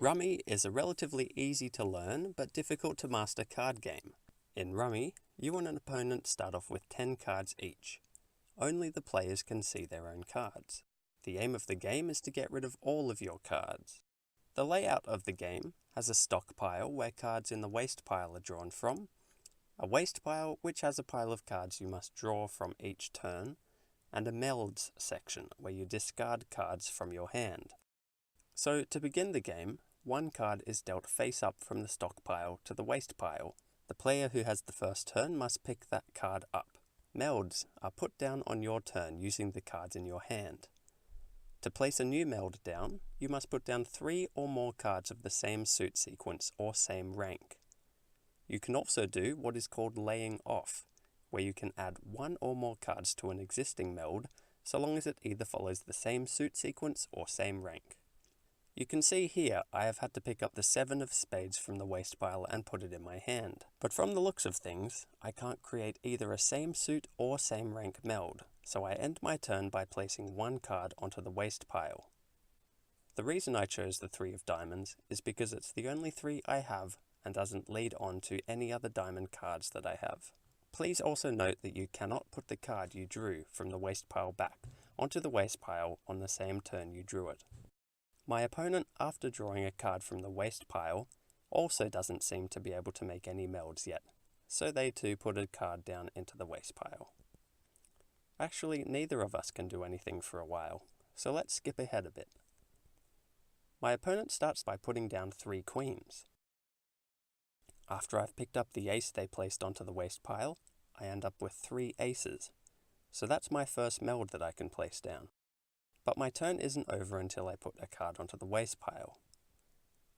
Rummy is a relatively easy to learn but difficult to master card game. In Rummy, you and an opponent start off with 10 cards each. Only the players can see their own cards. The aim of the game is to get rid of all of your cards. The layout of the game has a stock pile where cards in the waste pile are drawn from, a waste pile which has a pile of cards you must draw from each turn, and a melds section where you discard cards from your hand. So to begin the game, one card is dealt face up from the stock pile to the waste pile. The player who has the first turn must pick that card up. Melds are put down on your turn using the cards in your hand. To place a new meld down, you must put down 3 or more cards of the same suit sequence or same rank. You can also do what is called laying off, where you can add 1 or more cards to an existing meld, so long as it either follows the same suit sequence or same rank. You can see here I have had to pick up the 7 of spades from the waste pile and put it in my hand. But from the looks of things, I can't create either a same suit or same rank meld, so I end my turn by placing 1 card onto the waste pile. The reason I chose the 3 of diamonds is because it's the only 3 I have and doesn't lead on to any other diamond cards that I have. Please also note that you cannot put the card you drew from the waste pile back onto the waste pile on the same turn you drew it. My opponent, after drawing a card from the waste pile, also doesn't seem to be able to make any melds yet, so they too put a card down into the waste pile. Actually, neither of us can do anything for a while, so let's skip ahead a bit. My opponent starts by putting down 3 queens. After I've picked up the ace they placed onto the waste pile, I end up with 3 aces, so that's my first meld that I can place down. But my turn isn't over until I put a card onto the waste pile.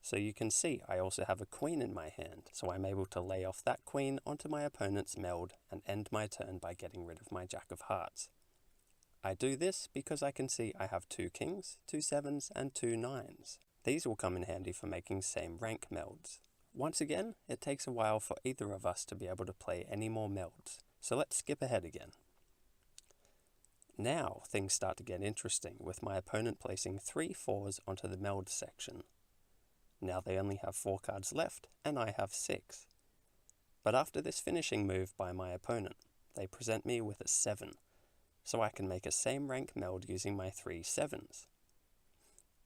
So you can see I also have a queen in my hand, so I'm able to lay off that queen onto my opponent's meld and end my turn by getting rid of my jack of hearts. I do this because I can see I have 2 kings, 2 sevens, and 2 nines. These will come in handy for making same rank melds. Once again, it takes a while for either of us to be able to play any more melds, so let's skip ahead again. Now things start to get interesting, with my opponent placing 3 4s onto the meld section. Now they only have 4 cards left, and I have 6. But after this finishing move by my opponent, they present me with a 7, so I can make a same rank meld using my 3 sevens.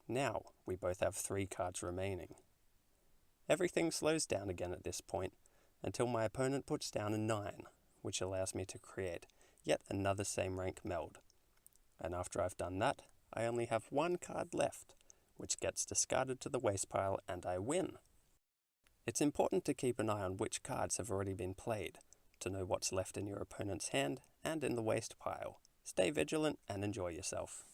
Now we both have 3 cards remaining. Everything slows down again at this point, until my opponent puts down a 9, which allows me to create yet another same rank meld. And after I've done that, I only have 1 card left, which gets discarded to the waste pile and I win. It's important to keep an eye on which cards have already been played, to know what's left in your opponent's hand and in the waste pile. Stay vigilant and enjoy yourself.